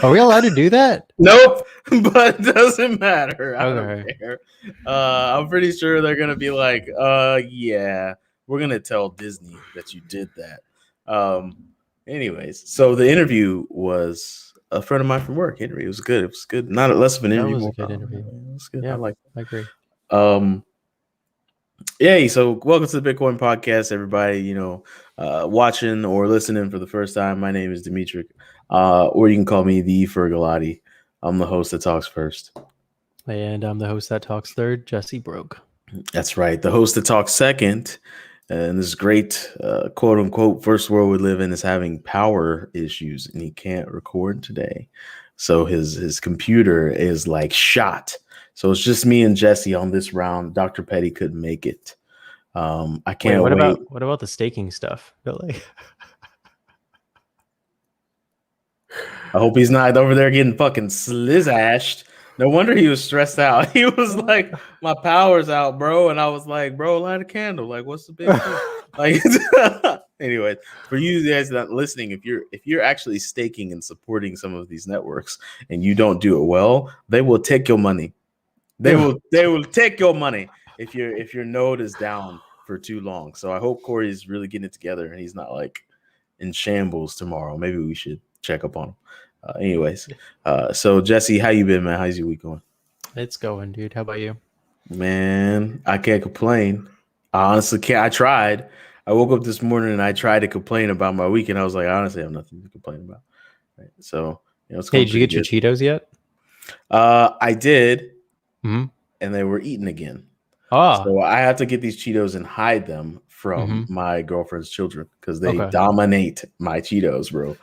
Are we allowed to do that? Nope, but it doesn't matter. I don't Okay. care. I'm pretty sure they're gonna be like, yeah, we're gonna tell Disney that you did that. Anyways, so the interview was a friend of mine from work. Henry, it was good. It was good. Not less of an That interview. was a More good fun. interview. It was good. I Yeah, like I agree. it. Yay, so welcome to the Bitcoin podcast, everybody, watching or listening for the first time. My name is Dimitri, or you can call me the Fergalati. I'm the host that talks first. And I'm the host that talks third, Jesse Broke. That's right, the host that talks second. And this great quote unquote first world we live in is having power issues and he can't record today. So his computer is like shot. So it's just me and Jesse on this round. Dr. Petty couldn't make it. I can't wait. What about the staking stuff? Really? I hope he's not over there getting fucking slizzashed. No wonder he was stressed out. He was like, "My power's out, bro," and I was like, "Bro, light a candle. Like, what's the big deal?" Like, anyway, for you guys not listening, if you're actually staking and supporting some of these networks and you don't do it well, they will take your money. They will take your money if your node is down for too long. So I hope Corey's really getting it together and he's not like in shambles tomorrow. Maybe we should check up on him. Anyways, so Jesse, how you been, man? How's your week going? It's going, dude. How about you? Man, I can't complain. I honestly can't. I tried. I woke up this morning and I tried to complain about my week, and I was like, I honestly have nothing to complain about. Right. So, it's Hey, did you get your Cheetos yet? I did, Mm-hmm. and they were eaten again. Ah. So I have to get these Cheetos and hide them from my girlfriend's children because they dominate my Cheetos, bro.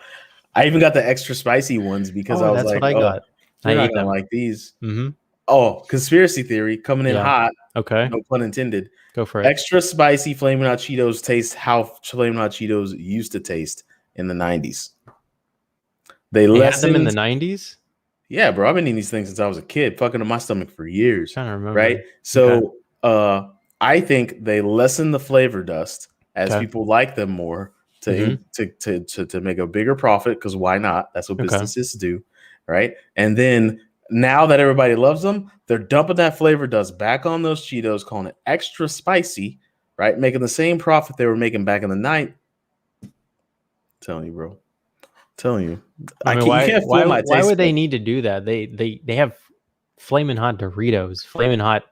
I even got the extra spicy ones because I was like, what I got. You're I not ate gonna them. like these. Mm-hmm. Oh, conspiracy theory coming in hot. Okay. No pun intended. Go for it. Extra spicy Flamin' Hot Cheetos taste how Flamin' Hot Cheetos used to taste in the 90s. They had them in the 90s? Yeah, bro. I've been eating these things since I was a kid, fucking in my stomach for years. I'm trying to remember. Right? So I think they lessen the flavor dust as people like them more to make a bigger profit, because why not? That's what businesses do, right? And then now that everybody loves them, they're dumping that flavor dust back on those Cheetos, calling it extra spicy, right? Making the same profit they were making back in the night. Telling you, bro. Telling you. I mean, why would they need to do that? They have Flamin' Hot Doritos, Flamin' Hot,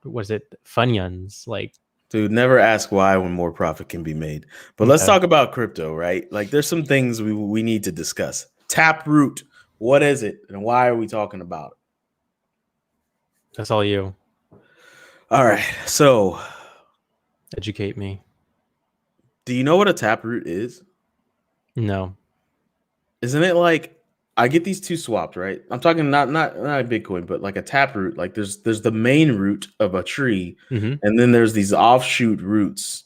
what is it, Funyuns, like. Dude, never ask why when more profit can be made. But let's talk about crypto, right? Like, there's some things we need to discuss. Taproot, what is it, and why are we talking about it? That's all you. All right, so educate me. Do you know what a taproot is? No. Isn't it like, I get these two swapped, right? I'm talking not a Bitcoin, but like a taproot. Like there's the main root of a tree, and then there's these offshoot roots,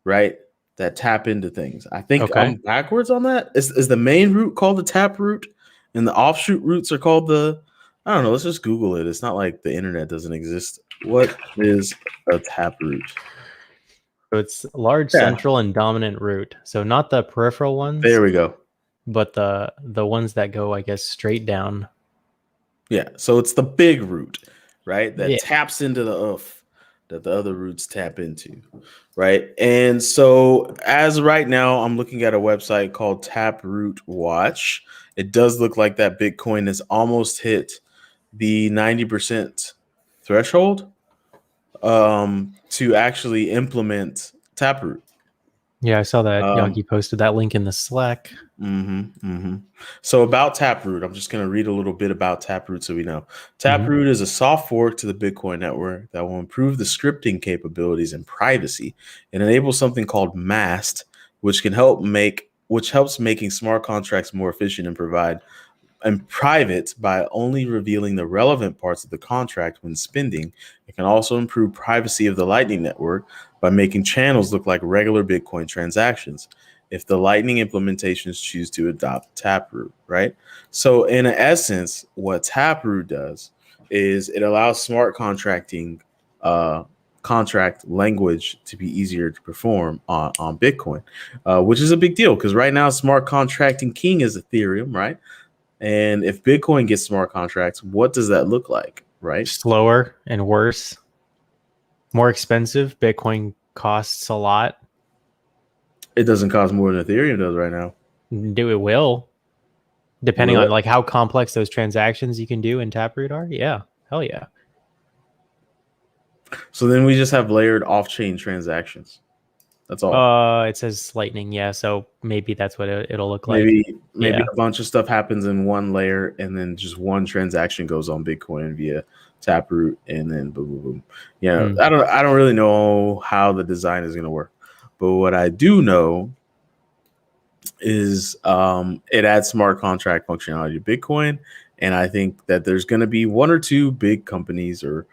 right? That tap into things. I think I'm backwards on that. Is the main root called the taproot, and the offshoot roots are called the, I don't know. Let's just Google it. It's not like the internet doesn't exist. What is a taproot? So it's large central and dominant root. So not the peripheral ones. There we go. But the ones that go, I guess, straight down. Yeah, so it's the big root, right? That taps into the oof that the other roots tap into, right? And so as right now, I'm looking at a website called Taproot Watch. It does look like that Bitcoin has almost hit the 90% threshold to actually implement Taproot. Yeah, I saw that. Yagi posted that link in the Slack. So about Taproot, I'm just going to read a little bit about Taproot so we know. Taproot is a soft fork to the Bitcoin network that will improve the scripting capabilities and privacy and enable something called Mast, which helps making smart contracts more efficient and private by only revealing the relevant parts of the contract when spending. It can also improve privacy of the Lightning Network by making channels look like regular Bitcoin transactions if the Lightning implementations choose to adopt Taproot, right? So in essence, what Taproot does is it allows smart contracting contract language to be easier to perform on Bitcoin, which is a big deal because right now smart contracting king is Ethereum, right? And if Bitcoin gets smart contracts, what does that look like, right? Slower and worse, more expensive. Bitcoin costs a lot. It doesn't cost more than Ethereum does right now. It will, depending on like how complex those transactions you can do in Taproot are. Yeah, hell yeah. So then we just have layered off-chain transactions. That's all. It says Lightning, yeah. So maybe that's what it'll look maybe, like. Maybe a bunch of stuff happens in one layer, and then just one transaction goes on Bitcoin via Taproot, and then boom, boom, boom. Yeah, I don't really know how the design is going to work, but what I do know is it adds smart contract functionality to Bitcoin, and I think that there's going to be one or two big companies, or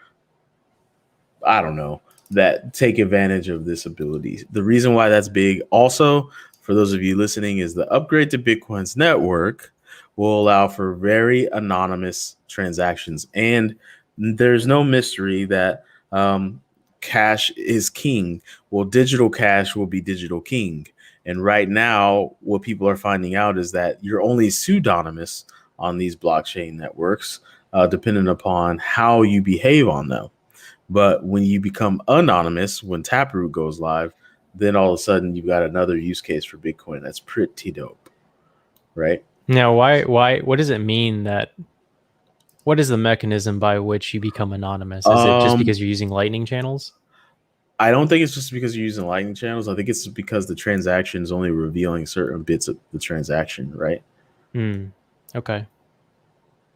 I don't know, that take advantage of this ability. The reason why that's big also, for those of you listening, is the upgrade to Bitcoin's network will allow for very anonymous transactions. And there's no mystery that cash is king. Well, digital cash will be digital king. And right now, what people are finding out is that you're only pseudonymous on these blockchain networks, depending upon how you behave on them. But when you become anonymous, when Taproot goes live, then all of a sudden you've got another use case for Bitcoin. That's pretty dope, right? Now, what does it mean that? What is the mechanism by which you become anonymous? Is it just because you're using Lightning channels? I don't think it's just because you're using Lightning channels. I think it's because the transaction is only revealing certain bits of the transaction, right? Okay.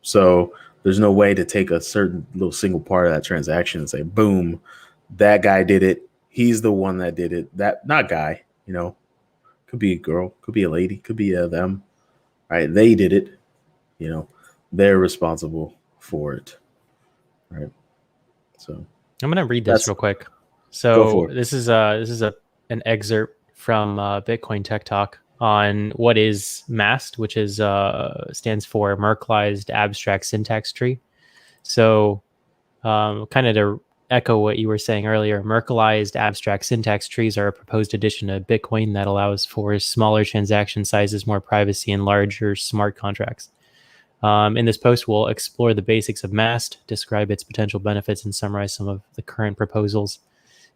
So there's no way to take a certain little single part of that transaction and say, boom, that guy did it. He's the one that did it. That not guy, could be a girl, could be a lady, could be them, right? They did it, they're responsible for it, right? So I'm gonna read this real quick. So this is an excerpt from Bitcoin Tech Talk on what is MAST, which is stands for Merkleized Abstract Syntax Tree. So kind of to echo what you were saying earlier, Merkleized abstract syntax trees are a proposed addition to Bitcoin that allows for smaller transaction sizes, more privacy, and larger smart contracts. In this post, we'll explore the basics of MAST, describe its potential benefits, and summarize some of the current proposals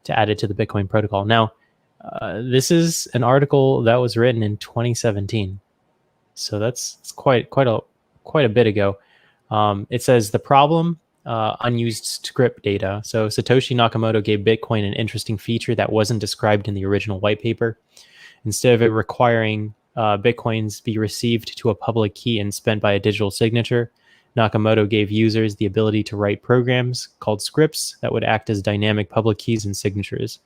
to add it to the Bitcoin protocol. Now, this is an article that was written in 2017, so that's quite a bit ago. It says the problem. Unused script data. So Satoshi Nakamoto gave Bitcoin an interesting feature that wasn't described in the original white paper. Instead of it requiring Bitcoins be received to a public key and spent by a digital signature, Nakamoto gave users the ability to write programs called scripts that would act as dynamic public keys and signatures.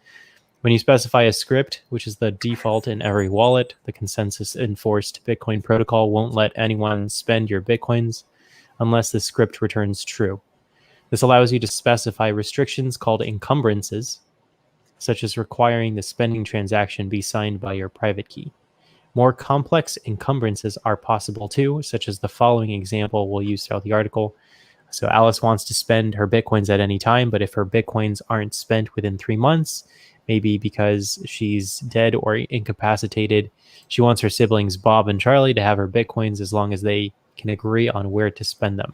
When you specify a script, which is the default in every wallet, the consensus-enforced Bitcoin protocol won't let anyone spend your Bitcoins unless the script returns true. This allows you to specify restrictions called encumbrances, such as requiring the spending transaction be signed by your private key. More complex encumbrances are possible too, such as the following example we'll use throughout the article. So Alice wants to spend her Bitcoins at any time, but if her Bitcoins aren't spent within 3 months, maybe because she's dead or incapacitated, she wants her siblings Bob and Charlie to have her Bitcoins as long as they can agree on where to spend them.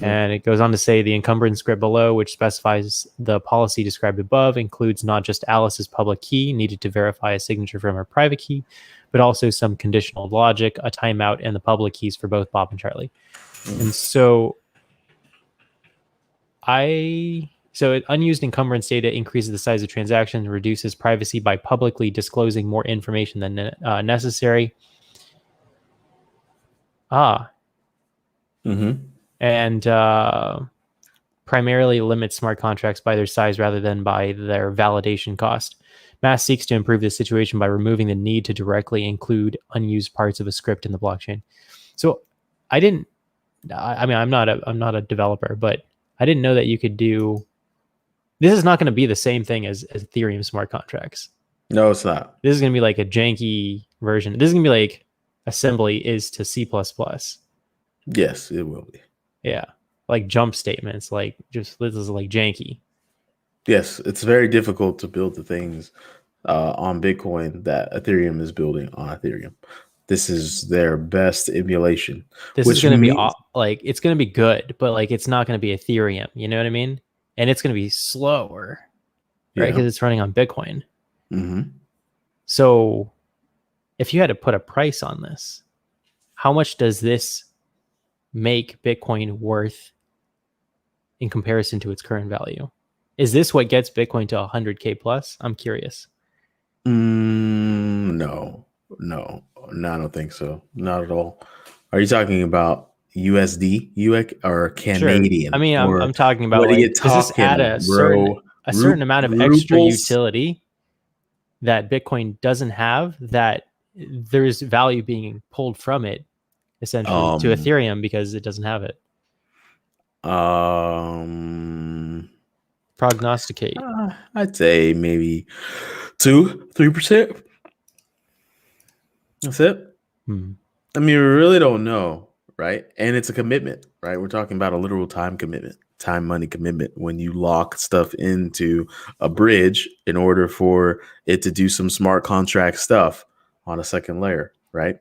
And it goes on to say the encumbrance script below, which specifies the policy described above, includes not just Alice's public key needed to verify a signature from her private key, but also some conditional logic, a timeout, and the public keys for both Bob and Charlie. And so unused encumbrance data increases the size of transactions, reduces privacy by publicly disclosing more information than necessary. And primarily limits smart contracts by their size rather than by their validation cost. MAST seeks to improve this situation by removing the need to directly include unused parts of a script in the blockchain. So I'm not a developer, but I didn't know that you could do. This is not going to be the same thing as Ethereum smart contracts. No, it's not. This is going to be like a janky version. This is going to be like assembly is to C++. Yes, it will be. Yeah. Like jump statements, like just this is like janky. Yes, it's very difficult to build the things on Bitcoin that Ethereum is building on Ethereum. This is their best emulation. This is Which going to be means like, it's going to be good, but like it's not going to be Ethereum. You know what I mean? And it's going to be slower, right? Because it's running on Bitcoin. Mm-hmm. So if you had to put a price on this, how much does this make Bitcoin worth in comparison to its current value? Is this what gets Bitcoin to 100K plus? I'm curious. No, I don't think so. Not at all. Are you talking about USD, UX, or Canadian? Sure. I mean, Or I'm talking about, what are you like, does this talking, add a bro? certain amount of extra Ruples? utility that Bitcoin doesn't have, that there's value being pulled from it essentially to Ethereum because it doesn't have it? Prognosticate. I'd say maybe 2-3%. That's it. I mean, we really don't know, right? And it's a commitment, right? We're talking about a literal time commitment, time money commitment when you lock stuff into a bridge in order for it to do some smart contract stuff on a second layer, right?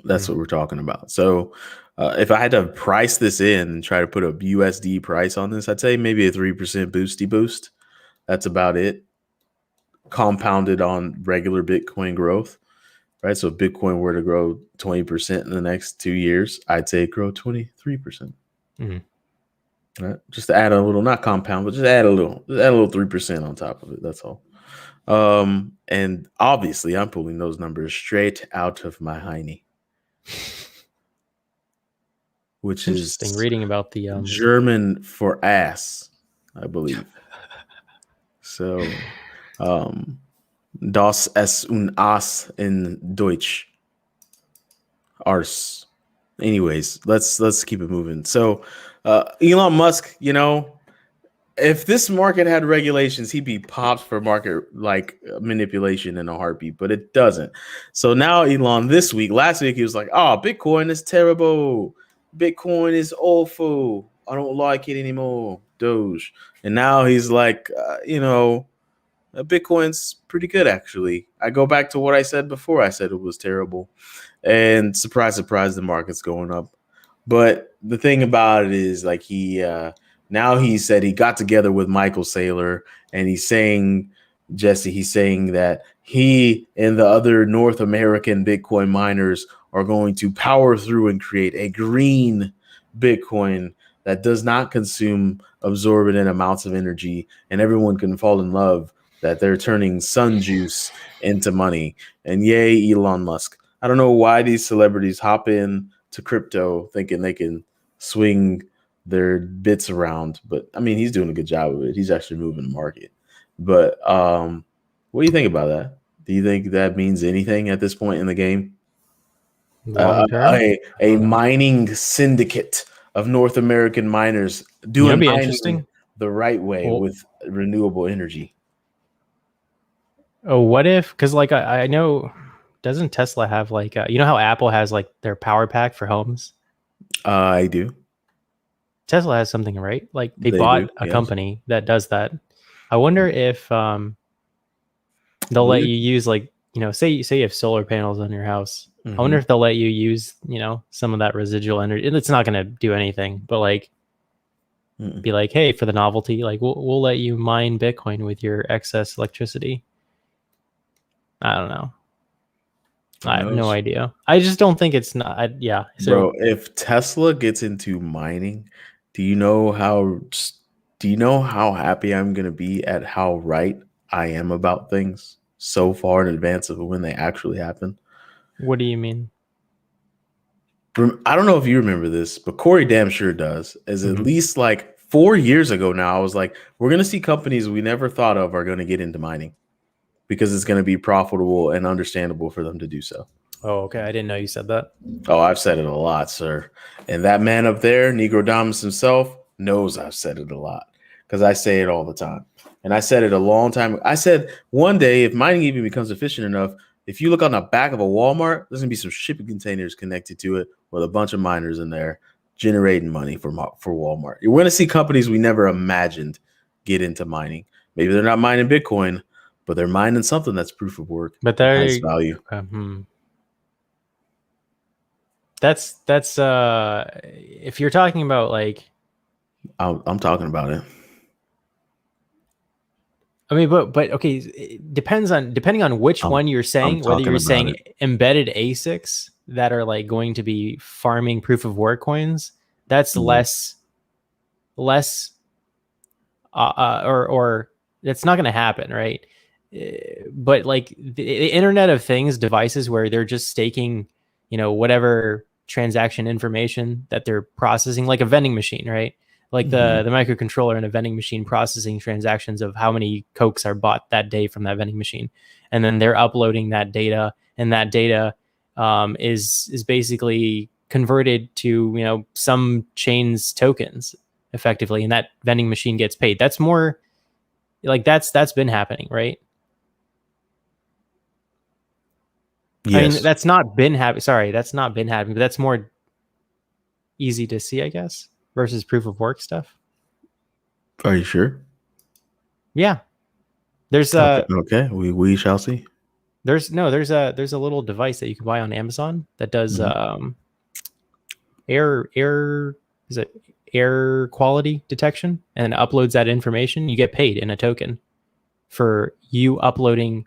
That's what we're talking about. So if I had to price this in and try to put a USD price on this, I'd say maybe a 3% boosty boost. That's about it. Compounded on regular Bitcoin growth, right? So if Bitcoin were to grow 20% in the next 2 years, I'd say grow 23%. Right? Just to add a little, not compound, but just add a little 3% on top of it. That's all. And obviously I'm pulling those numbers straight out of my hiney, which is reading about the German for ass, I believe. So, das ist ein Ass in Deutsch. Ars. Anyways, let's keep it moving. So, Elon Musk, you know, if this market had regulations, he'd be popped for market like manipulation in a heartbeat, but it doesn't. So now Elon last week, he was like, "Oh, Bitcoin is terrible. Bitcoin is awful. I don't like it anymore. Doge." And now he's like, Bitcoin's pretty good, actually. I go back to what I said before. I said it was terrible. And surprise, surprise, the market's going up. But the thing about it is, like, now he said he got together with Michael Saylor, and he's saying that he and the other North American Bitcoin miners are going to power through and create a green Bitcoin that does not consume absorbent amounts of energy, and everyone can fall in love that they're turning sun juice into money. And yay, Elon Musk. I don't know why these celebrities hop in to crypto thinking they can swing their bits around, but I mean, he's doing a good job of it. He's actually moving the market. But what do you think about that? Do you think that means anything at this point in the game? A mining syndicate of North American miners doing mining the right way with renewable energy. Oh, what if? Because like I know, doesn't Tesla have like you know how Apple has like their power pack for homes? I do. Tesla has something, right? Like they bought a company that does that. I wonder if they'll let you use, like, you know, say you have solar panels on your house. I wonder if they'll let you use, you know, some of that residual energy. It's not going to do anything, but like be like, hey, for the novelty, like we'll let you mine Bitcoin with your excess electricity. I don't know. I have no idea. I just don't think it's not. So, bro, if Tesla gets into mining, do you know how happy I'm going to be at how right I am about things so far in advance of when they actually happen? What do you mean? I don't know if you remember this, but Corey damn sure does. As at least like 4 years ago now, I was like, we're going to see companies we never thought of are going to get into mining because it's going to be profitable and understandable for them to do so. Oh, okay. I didn't know you said that. Oh, I've said it a lot, sir. And that man up there, Negrodamus himself, knows I've said it a lot because I say it all the time. And I said it a long time. I said one day, if mining even becomes efficient enough, if you look on the back of a Walmart, there's going to be some shipping containers connected to it with a bunch of miners in there generating money for Walmart. You're going to see companies we never imagined get into mining. Maybe they're not mining Bitcoin, but they're mining something that's proof of work. But has value. That's if you're talking about like, I'm talking about it. I mean, but okay, it depending on which one you're saying, whether you're saying embedded ASICs that are like going to be farming proof of work coins, that's less or that's not going to happen, right? But like the Internet of Things devices where they're just staking, whatever transaction information that they're processing, like a vending machine, right? Like the microcontroller in a vending machine processing transactions of how many Cokes are bought that day from that vending machine. And then they're uploading that data, and that data is basically converted to, some chain's tokens effectively, and that vending machine gets paid. That's more like that's been happening, right? Yes. I mean, that's not been happening. Sorry, that's not been happening, but that's more easy to see, I guess, versus proof of work stuff. Are you sure? Yeah. There's okay. We shall see. There's a little device that you can buy on Amazon that does air quality detection, and uploads that information. You get paid in a token for you uploading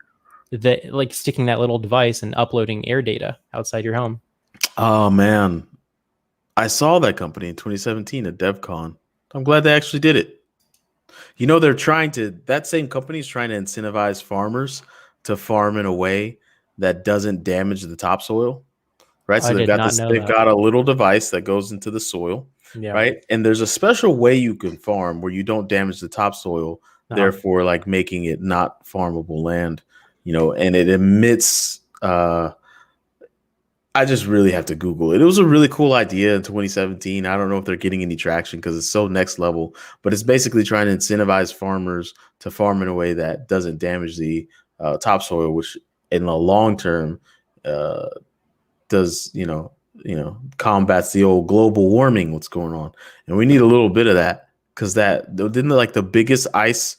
sticking that little device and uploading air data outside your home. Oh man, I saw that company in 2017 at DevCon. I'm glad they actually did it. That same company is trying to incentivize farmers to farm in a way that doesn't damage the topsoil, right? So they've got a little device that goes into the soil, right? And there's a special way you can farm where you don't damage the topsoil, therefore like making it not farmable land, and it emits, I just really have to Google it. It was a really cool idea in 2017. I don't know if they're getting any traction because it's so next level, but it's basically trying to incentivize farmers to farm in a way that doesn't damage the topsoil, which in the long term does, combats the old global warming, what's going on. And we need a little bit of that, because didn't like the biggest ice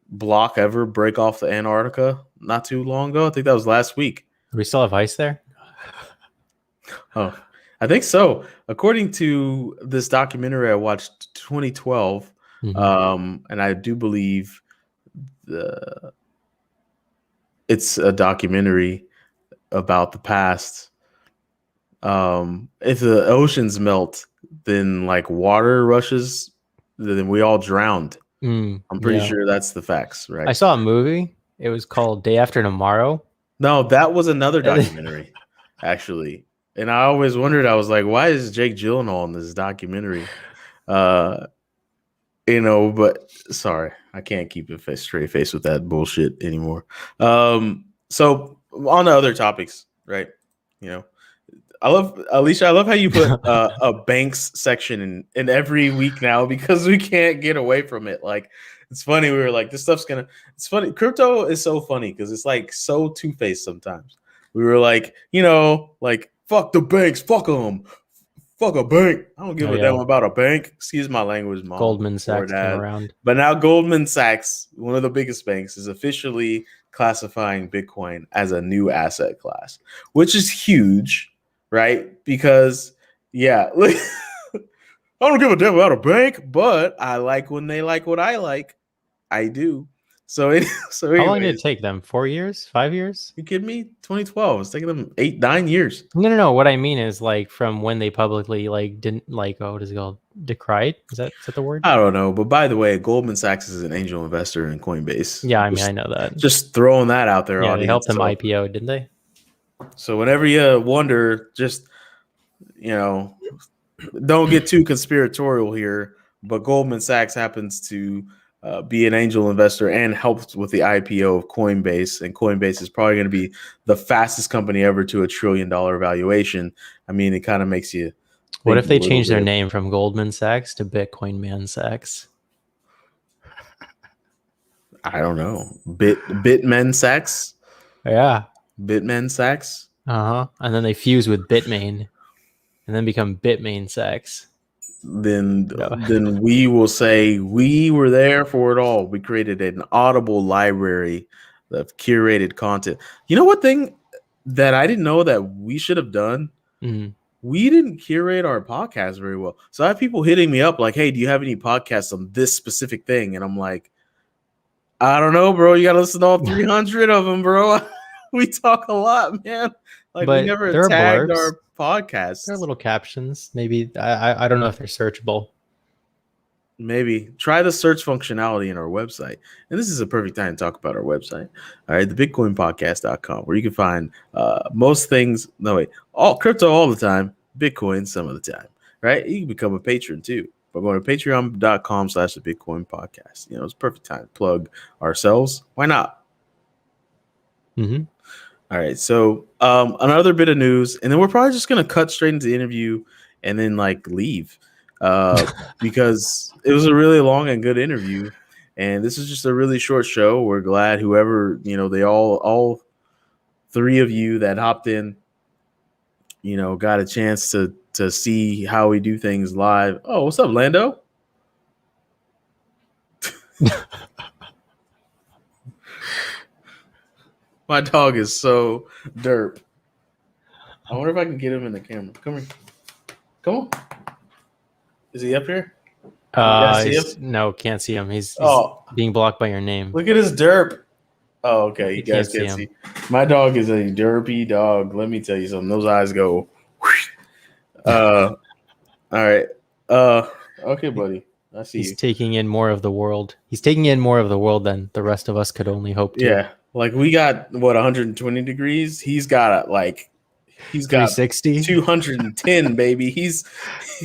block ever break off the Antarctica not too long ago? I think that was last week. Do we still have ice there? Oh, I think so. According to this documentary I watched 2012, and I do believe it's a documentary about the past. If the oceans melt, then like water rushes, then we all drowned. I'm pretty sure that's the facts, right? I saw a movie. It was called Day After Tomorrow. No, that was another documentary, actually. And I always wondered, I was like, why is Jake Gyllenhaal in this documentary? But sorry, I can't keep a straight face with that bullshit anymore. So on to other topics, right? I love how you put a banks section in every week now, because we can't get away from it. Like, it's funny. We were like, this stuff's it's funny. Crypto is so funny because it's like so two-faced sometimes. We were like, like, fuck the banks, fuck them, fuck a bank. I don't give a damn about a bank. Excuse my language, mom. Goldman Sachs came around. But now Goldman Sachs, one of the biggest banks, is officially classifying Bitcoin as a new asset class, which is huge, right? Because, I don't give a damn about a bank, but I like when they like what I like. I do. So how long did it take them? 4 years? 5 years? You kidding me? 2012. It's taking them 8-9 years. No. What I mean is like from when they publicly didn't what is it called? Decried? Is that the word? I don't know. But by the way, Goldman Sachs is an angel investor in Coinbase. Yeah, I mean, I know that. Just throwing that out there. Yeah, they helped them IPO, didn't they? So whenever you wonder, just don't get too conspiratorial here. But Goldman Sachs happens to be an angel investor and helped with the IPO of Coinbase. And Coinbase is probably going to be the fastest company ever to $1 trillion valuation. I mean, it kind of makes you. What if they change their name from Goldman Sachs to Bitcoin Man Sachs? I don't know. Bitmen Sachs? Yeah. Bitmen Sachs? And then they fuse with Bitmain and then become Bitmain Sachs. then we will say we were there for it all. We created an audible library of curated content. You know what thing that I didn't know that we should have done? Mm-hmm. We didn't curate our podcast very well. So I have people hitting me up like, hey, do you have any podcasts on this specific thing? And I'm like, I don't know, bro. You got to listen to all 300 of them, bro. We talk a lot, man. Like, but we never there tagged are our podcast. There are little captions. Maybe I don't know if they're searchable. Maybe try the search functionality in our website. And this is a perfect time to talk about our website. All right, thebitcoinpodcast.com, where you can find most things. No, wait, all crypto all the time, Bitcoin some of the time. Right? You can become a patron too by going to patreon.com/thebitcoinpodcast. You know, it's a perfect time to plug ourselves. Why not? Mm-hmm. All right, so another bit of news, and then we're probably just gonna cut straight into the interview and then like leave because it was a really long and good interview, and this is just a really short show. We're glad whoever, you know, they all three of you that hopped in, you know, got a chance to see how we do things live. Oh, what's up, Lando? My dog is so derp. I wonder if I can get him in the camera. Come here. Come on. Is he up here? No, can't see him. He's being blocked by your name. Look at his derp. Oh, okay. You guys can't see. My dog is a derpy dog. Let me tell you something. Those eyes go. All right. Okay, buddy. I see. He's taking in more of the world. He's taking in more of the world than the rest of us could only hope to. Yeah. Like we got 120 degrees. He's got 360, 210, baby. He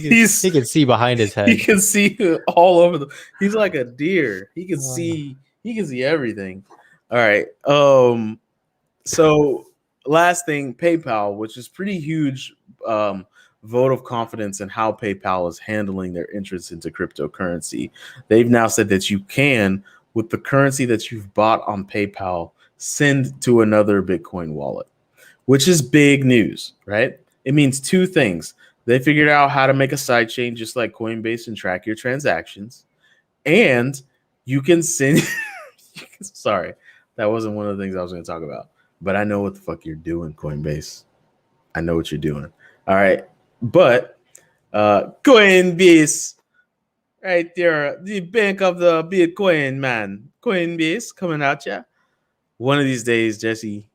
can see behind his head. He can see all over he's like a deer. He can see everything. All right. So last thing, PayPal, which is pretty huge vote of confidence in how PayPal is handling their entrance into cryptocurrency. They've now said that you can, with the currency that you've bought on PayPal, send to another Bitcoin wallet, which is big news, right? It means two things. They figured out how to make a side chain just like Coinbase and track your transactions. And you can send... Sorry, that wasn't one of the things I was going to talk about. But I know what the fuck you're doing, Coinbase. I know what you're doing. All right. But Coinbase, right there, the bank of the Bitcoin, man. Coinbase coming at ya. One of these days, Jesse,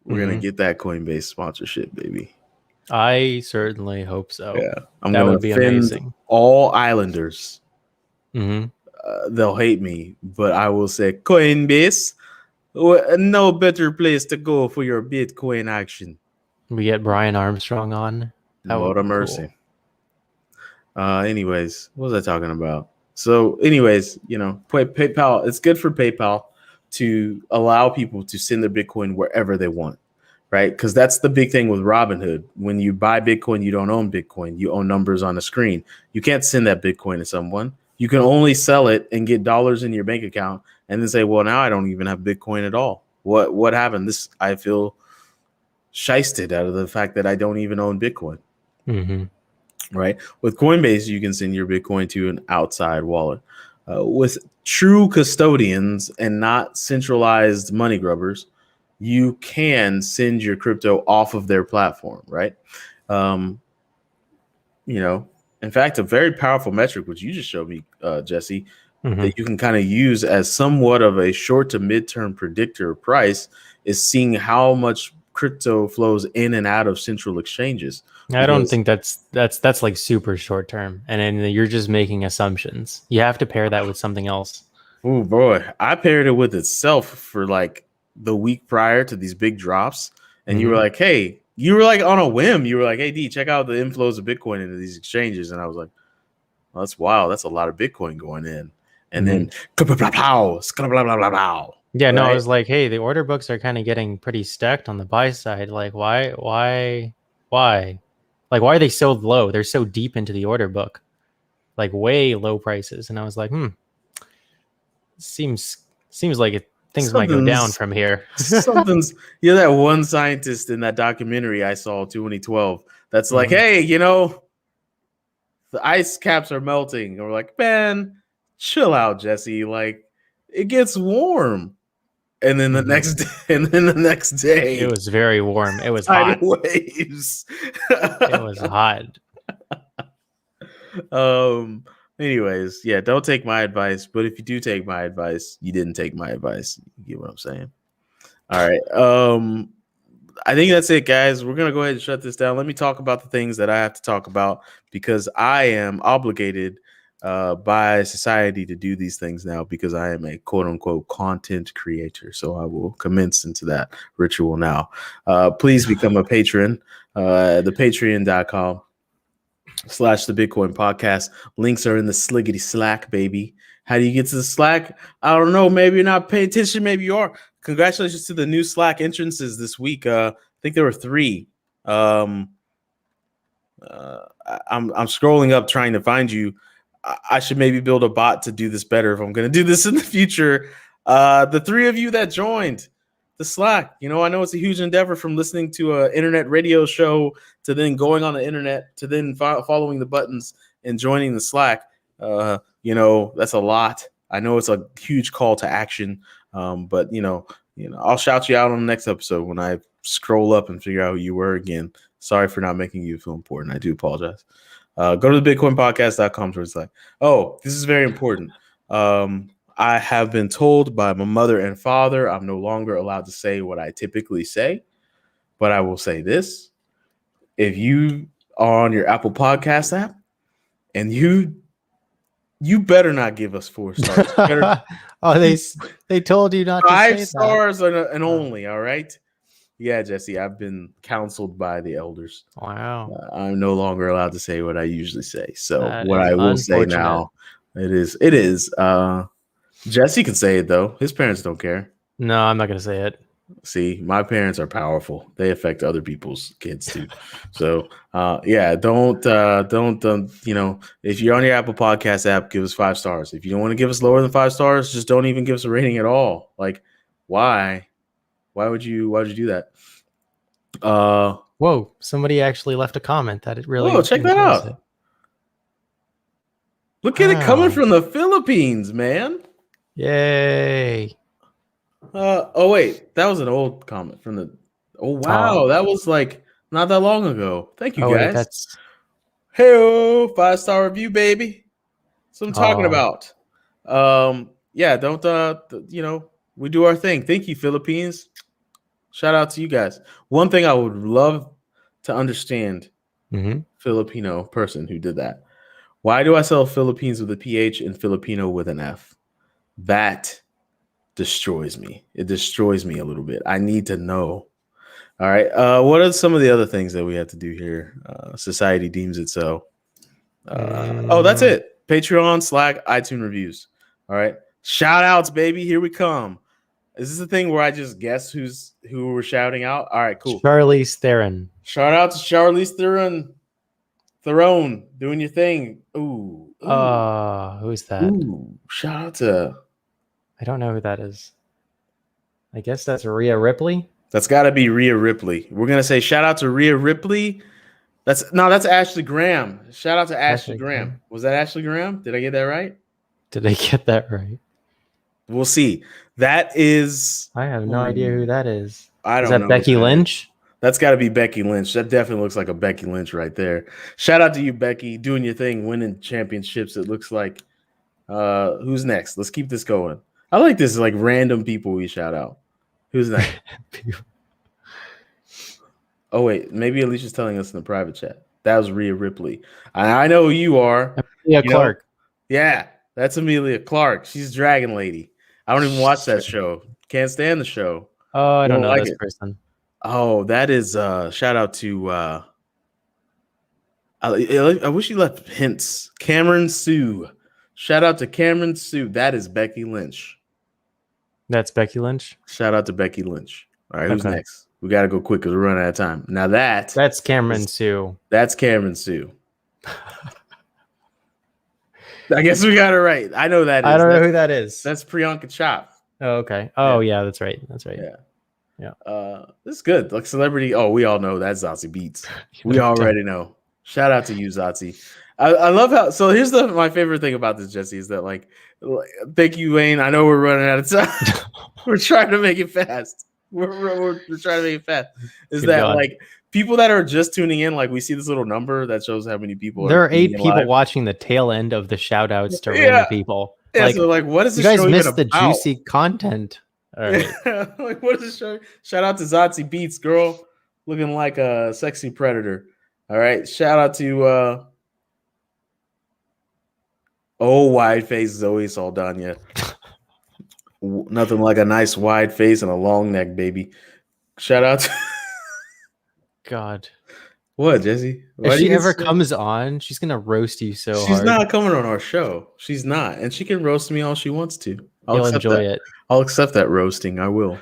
we're going to get that Coinbase sponsorship, baby. I certainly hope so. Yeah. That would be amazing. All Islanders. Mm-hmm. They'll hate me, but I will say Coinbase, no better place to go for your Bitcoin action. We get Brian Armstrong on. Lord of mercy. Cool. Anyways, what was I talking about? So anyways, you know, PayPal, it's good for PayPal to allow people to send their Bitcoin wherever they want, right? Because that's the big thing with Robinhood. When you buy Bitcoin, you don't own Bitcoin. You own numbers on the screen. You can't send that Bitcoin to someone. You can only sell it and get dollars in your bank account and then say, well, now I don't even have Bitcoin at all. What happened? I feel shysted out of the fact that I don't even own Bitcoin. Mm-hmm. Right? With Coinbase, you can send your Bitcoin to an outside wallet. With true custodians and not centralized money grubbers, you can send your crypto off of their platform, right? You know, in fact, a very powerful metric, which you just showed me, Jesse, that you can kind of use as somewhat of a short to midterm predictor of price is seeing how much crypto flows in and out of central exchanges. I don't think that's like super short term, and then you're just making assumptions. You have to pair that with something else. Oh boy, I paired it with itself for like the week prior to these big drops, and you were like, "Hey," you were like on a whim. You were like, "Hey, D, check out the inflows of Bitcoin into these exchanges," and I was like, well, "That's wild. That's a lot of Bitcoin going in." And then, yeah, no, I was like, "Hey, the order books are kind of getting pretty stacked on the buy side. Like, why? Like, why are they so low? They're so deep into the order book, like way low prices." And I was like, seems like things might go down from here. You're that one scientist in that documentary I saw 2012 that's like, hey, you know, The ice caps are melting. And we're like, man, chill out, Jesse. Like, it gets warm. And then the next day, it was very warm. It was tidal hot. waves. It was hot. Anyways, yeah, don't take my advice. But if you do take my advice, you didn't take my advice. You get what I'm saying? All right. I think that's it, guys. We're gonna go ahead and shut this down. Let me talk about the things that I have to talk about because I am obligated by society to do these things now because I am a quote unquote content creator. So I will commence into that ritual now. Please become a patron. The patreon.com/the Bitcoin podcast. Links are in the sliggity Slack, baby. How do you get to the Slack? I don't know. Maybe you're not paying attention. Maybe you are. Congratulations to the new Slack entrances this week. I think there were 3. I'm scrolling up trying to find you. I should maybe build a bot to do this better if I'm going to do this in the future. The 3 of you that joined the Slack, I know it's a huge endeavor from listening to an internet radio show to then going on the internet to then following the buttons and joining the Slack. That's a lot. I know it's a huge call to action. But I'll shout you out on the next episode when I scroll up and figure out who you were again. Sorry for not making you feel important. I do apologize. Go to the bitcoinpodcast.com where it's like, oh, this is very important. I have been told by my mother and father I'm no longer allowed to say what I typically say, but I will say this. If you are on your Apple Podcast app and you better not give us 4 stars. They told you not to say 5 stars and only, all right? Yeah, Jesse, I've been counseled by the elders. Wow. I'm no longer allowed to say what I usually say. So what I will say now, it is. Jesse can say it, though. His parents don't care. No, I'm not going to say it. See, my parents are powerful. They affect other people's kids too. So, don't, if you're on your Apple Podcast app, give us 5 stars. If you don't want to give us lower than 5 stars, just don't even give us a rating at all. Like, why? Why would you do that? Whoa, somebody actually left a comment that it really. Oh, check that out. Look at it coming from the Philippines, man. Yay. Oh wait, that was an old comment from the. Oh wow, that was like not that long ago. Thank you, guys. That's. Hey, 5-star review, baby. That's what I'm talking about. Don't we do our thing. Thank you, Philippines. Shout out to you guys. One thing I would love to understand, Filipino person who did that. Why do I spell Philippines with a PH and Filipino with an F? That destroys me. It destroys me a little bit. I need to know. All right. What are some of the other things that we have to do here? Society deems it so. Oh, that's it. Patreon, Slack, iTunes reviews. All right. Shout outs, baby. Here we come. Is this a thing where I just guess who we're shouting out? All right, cool. Charlize Theron. Shout out to Charlize Theron doing your thing. Ooh. Who's that? Ooh. Shout out to. I don't know who that is. I guess that's Rhea Ripley. That's got to be Rhea Ripley. We're gonna say shout out to Rhea Ripley. That's Ashley Graham. Shout out to Ashley Graham. Was that Ashley Graham? Did I get that right? Did I get that right? We'll see. That is. I have no idea who that is. I don't know. Is that Becky Lynch? That's got to be Becky Lynch. That definitely looks like a Becky Lynch right there. Shout out to you, Becky, doing your thing, winning championships. It looks like. Who's next? Let's keep this going. I like this, like random people we shout out. Who's next? Oh wait, maybe Alicia's telling us in the private chat. That was Rhea Ripley. I know who you are. Amelia Clark. Yeah, that's Amelia Clark. She's Dragon Lady. I don't even watch that show. Can't stand the show. Oh, I don't know this person. Oh, that is shout out to I wish you left hints. Cameron Sue. Shout out to Cameron Sue. That is Becky Lynch. That's Becky Lynch. Shout out to Becky Lynch. All right, who's next? We got to go quick because we're running out of time. Now that's Cameron Sue. That's Cameron Sue. I guess we got it right. I know that. I don't know who that is. That's Priyanka Chop. Oh, okay. Oh, yeah, that's right. That's right. Yeah. This is good. Like celebrity. Oh, we all know that's Zazie Beetz. We already know. Shout out to you, Zotzi. I love how. So here's my favorite thing about this, Jesse, is that like, thank you, Wayne. I know we're running out of time. We're trying to make it fast. We're trying to make it fast. Is Good that God. like people that are just tuning in? Like we see this little number that shows how many people. There are 8 people live. watching the tail end of the shout outs to random people. Yeah, like, so like, what is you this guys show missed even the about? juicy content. All right. Like, what is this show? Shout out to Zotzi Beats, girl, looking like a sexy predator. All right, shout out to wide face Zoe Saldana. Nothing like a nice wide face and a long neck, baby. Shout out to God. What, Jesse? If she ever comes on, she's gonna roast you so hard. She's not coming on our show. She's not, and she can roast me all she wants to. You'll enjoy it. I'll accept that roasting. I will.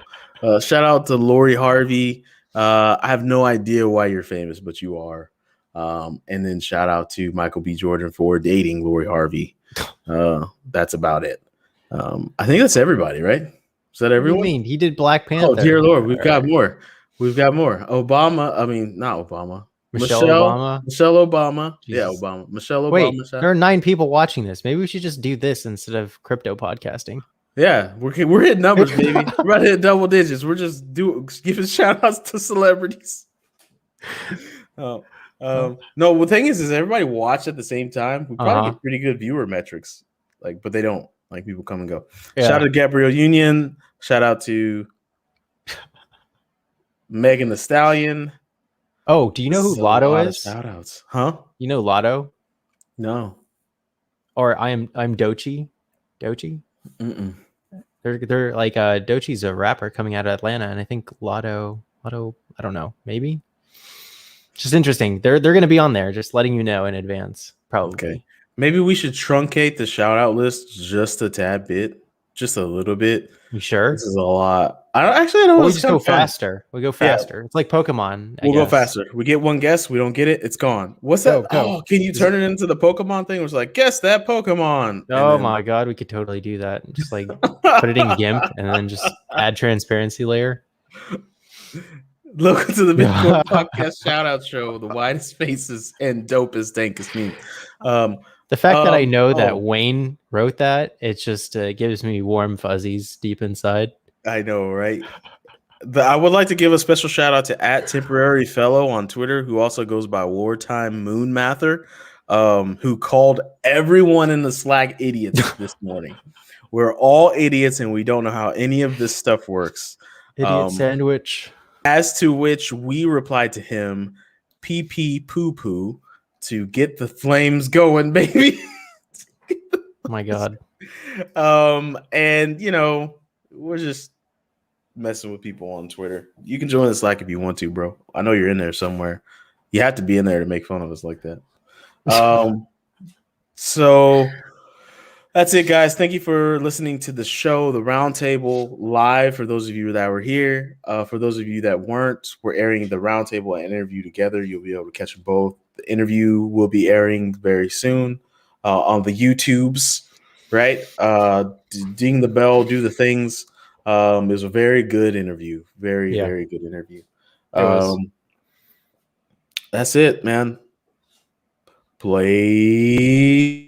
Shout out to Lori Harvey. I have no idea why you're famous, but you are. And then shout out to Michael B. Jordan for dating Lori Harvey. That's about it. I think that's everybody, right? Is that everyone? What do you mean? He did Black Panther. Oh, dear Lord. We've got more. We've got more. Obama. I mean, not Obama. Michelle Obama. Michelle Obama. Jesus. Yeah, Obama. Michelle Obama. Wait, there are 9 people watching this. Maybe we should just do this instead of crypto podcasting. Yeah, we're hitting numbers, baby. We're about to hit double digits. We're just giving shout outs to celebrities. No, the thing is everybody watch at the same time. We probably get pretty good viewer metrics, but they don't. Like, people come and go. Yeah. Shout out to Gabrielle Union. Shout out to Megan Thee Stallion. Oh, do you know who Lotto is? Shout outs, huh? You know Lotto? No. Or I'm Doechii. Doechii? Mm-mm. They're like Doechii's a rapper coming out of Atlanta, and I think Lotto, I don't know, maybe. Just interesting. They're gonna be on there, just letting you know in advance, probably. Okay. Maybe we should truncate the shout out list just a tad bit, just a little bit. You sure? This is a lot. I don't. We just go faster. We go faster. Yeah. It's like Pokemon. We'll go faster. We get one guess. We don't get it. It's gone. What's that? Go. Oh, can you turn it into the Pokemon thing? It was like, guess that Pokemon. Oh my God, we could totally do that. Just like put it in GIMP and then just add transparency layer. Welcome to the Bitcoin Podcast shout out show, the widest faces and dopest, dankest meme. The fact that I know that Wayne wrote that, it just gives me warm fuzzies deep inside. I know, right? I would like to give a special shout out to @temporaryfellow on Twitter, who also goes by Wartime Moonmather, who called everyone in the Slack idiots this morning. We're all idiots, and we don't know how any of this stuff works. Idiot sandwich. As to which we replied to him, pee pee poo poo, to get the flames going, baby. Oh my God. And we're just messing with people on Twitter. You can join the Slack if you want to, bro. I know you're in there somewhere. You have to be in there to make fun of us like that. So that's it, guys. Thank you for listening to the show, the Roundtable live. For those of you that were here, for those of you that weren't, we're airing the Roundtable and interview together. You'll be able to catch them both. The interview will be airing very soon on the YouTubes, right? Ding the bell, do the things. It was a very good interview. Very good interview. That's it, man. Play.